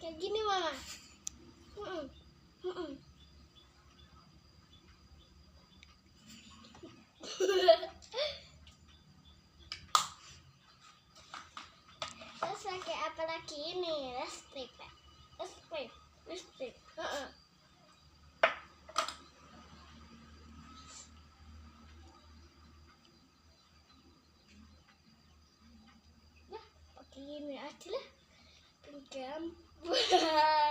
Kayak gini mama. Terus pakai apa lagi ini? Listrik, Pak. Listrik. Nah, pakai ini aja lah. Gampang.